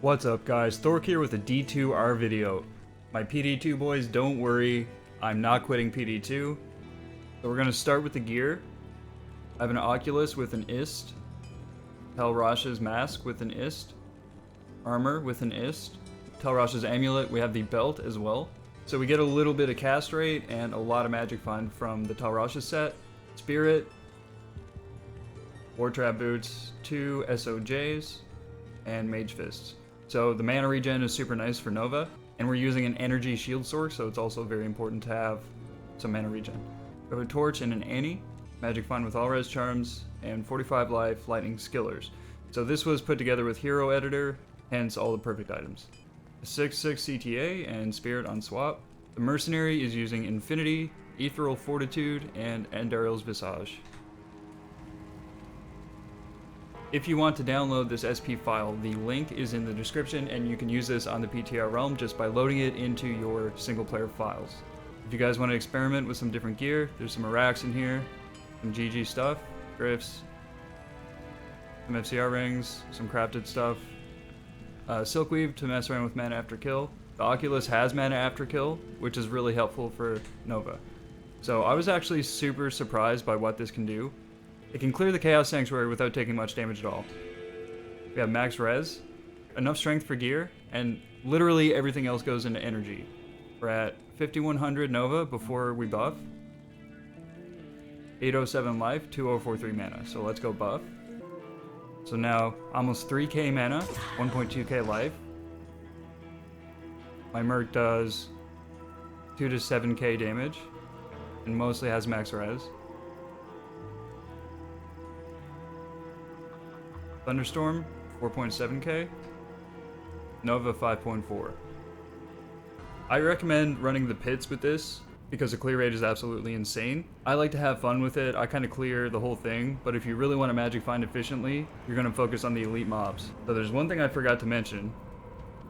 What's up guys, Thork here with a D2R video. My PD2 boys, don't worry, I'm not quitting PD2. So we're going to start with the gear. I have an Oculus with an Ist, Telrash's mask with an Ist, armor with an Ist, Telrash's amulet, we have the belt as well. So we get a little bit of cast rate and a lot of magic find from the Telrash's set, Spirit, War Trap Boots, 2 SOJs, and Mage Fists. So the mana regen is super nice for Nova, and we're using an energy shield Sorc, so it's also very important to have some mana regen. We have a Torch and an Annie, magic find with all res charms, and 45 life lightning skillers. So this was put together with Hero Editor, hence all the perfect items. A 6/6 CTA and Spirit on swap. The Mercenary is using Infinity, Ethereal Fortitude, and Andariel's Visage. If you want to download this SP file, the link is in the description, and you can use this on the PTR realm just by loading it into your single player files. If you guys want to experiment with some different gear, there's some Arax in here, some GG stuff, Griffs, some FCR rings, some crafted stuff, Silkweave to mess around with mana after kill. The Oculus has mana after kill, which is really helpful for Nova. So I was actually super surprised by what this can do. It can clear the Chaos Sanctuary without taking much damage at all. We have max res, enough strength for gear, and literally everything else goes into energy. We're at 5100 Nova before we buff, 807 life, 2043 mana, so let's go buff. So now almost 3k mana, 1.2k life. My Merc does 2 to 7k damage, and mostly has max res. Thunderstorm, 4.7k. Nova, 5.4. I recommend running the pits with this because the clear rate is absolutely insane. I like to have fun with it. I kind of clear the whole thing, but if you really want to magic find efficiently, you're going to focus on the elite mobs. So there's one thing I forgot to mention.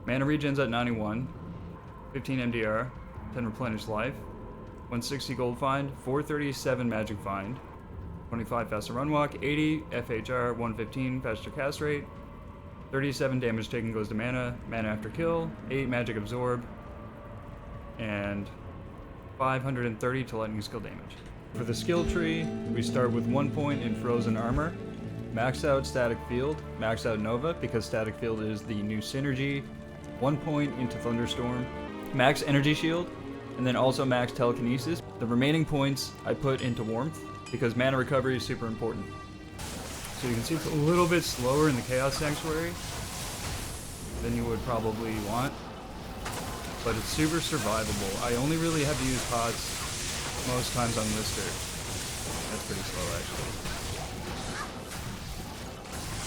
Mana regen's at 91, 15 MDR, 10 replenished life, 160 gold find, 437 magic find, 25 faster run walk, 80 FHR, 115 faster cast rate, 37 damage taken goes to mana, mana after kill, 8 magic absorb, and 530 to lightning skill damage. For the skill tree, we start with 1 point in frozen armor, max out static field, max out Nova because static field is the new synergy, 1 point into thunderstorm, max energy shield, and then also max telekinesis. The remaining points I put into warmth, because mana recovery is super important. So you can see it's a little bit slower in the Chaos Sanctuary than you would probably want, but it's super survivable. I only really have to use pots most times on Lister. That's pretty slow actually.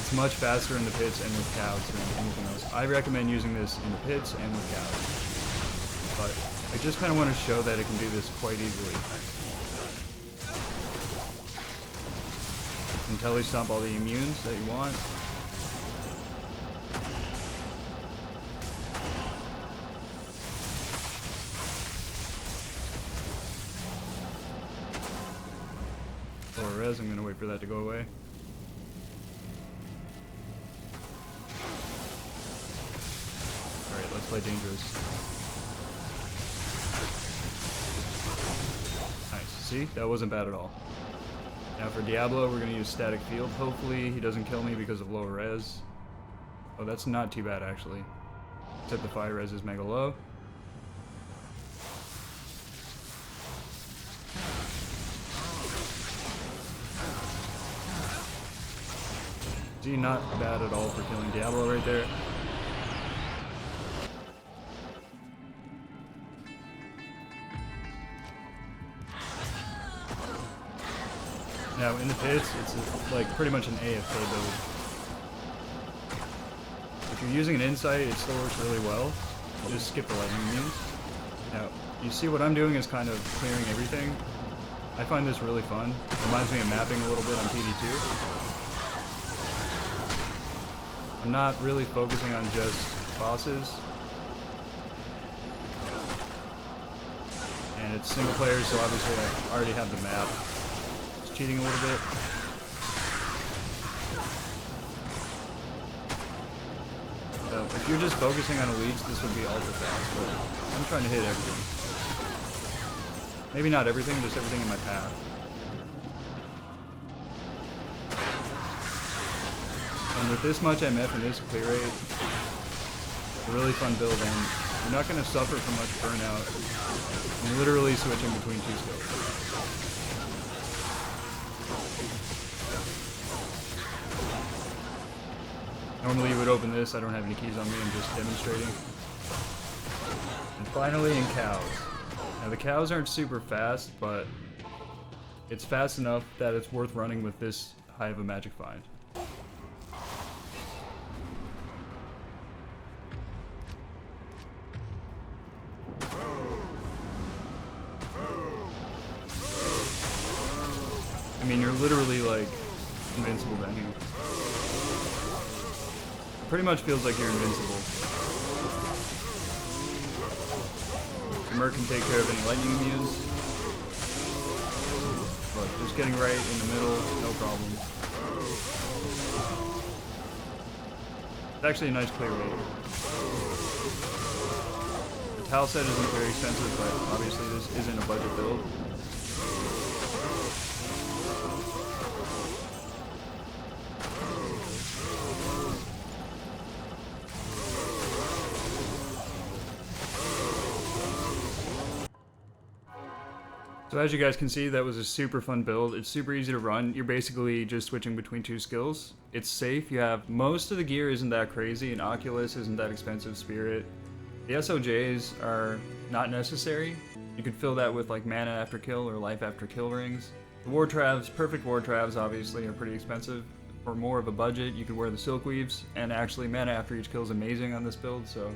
It's much faster in the pits and with cows than anything else. I recommend using this in the pits and with cows, but I just kind of want to show that it can do this quite easily. And tele stomp all the immunes that you want. Or res, I'm gonna wait for that to go away. Alright, let's play dangerous. Nice. See? That wasn't bad at all. Now for Diablo, we're going to use static field. Hopefully he doesn't kill me because of low res. Oh, that's not too bad actually. Except the fire res is mega low. See, not bad at all for killing Diablo right there. Now in the pits, it's like pretty much an AFK build. If you're using an insight, it still works really well. Just skip the lightning minions. Now, you see what I'm doing is kind of clearing everything. I find this really fun. Reminds me of mapping a little bit on PD2. I'm not really focusing on just bosses. And it's single player, so obviously I already have the map. Cheating a little bit. So if you're just focusing on elites, this would be ultra fast, but I'm trying to hit everything. Maybe not everything, just everything in my path. And with this much MF and this clear rate, it's a really fun build, and you're not going to suffer from much burnout. I'm literally switching between two skills. Normally you would open this, I don't have any keys on me, I'm just demonstrating. And finally in cows. Now the cows aren't super fast, but it's fast enough that it's worth running with this high of a magic find. I mean, you're literally like invincible down here. It pretty much feels like you're invincible. The Merc can take care of any lightning immunes. But just getting right in the middle, no problem. It's actually a nice clear rate. The tile set isn't very expensive, but obviously this isn't a budget build. So as you guys can see, that was a super fun build. It's super easy to run. You're basically just switching between two skills. It's safe. You have most of the gear isn't that crazy, and Oculus isn't that expensive. Spirit. The SOJs are not necessary. You could fill that with like mana after kill or life after kill rings. The War Travs, perfect War Travs obviously are pretty expensive. For more of a budget, you could wear the Silk Weaves, and actually mana after each kill is amazing on this build, so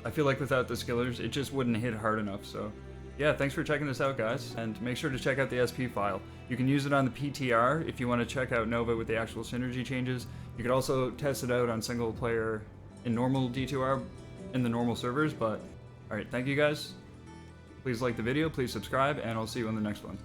I feel like without the skillers, it just wouldn't hit hard enough, so yeah, thanks for checking this out, guys, and make sure to check out the SP file. You can use it on the PTR if you want to check out Nova with the actual synergy changes. You could also test it out on single player in normal D2R in the normal servers, but alright, thank you guys. Please like the video, please subscribe, and I'll see you on the next one.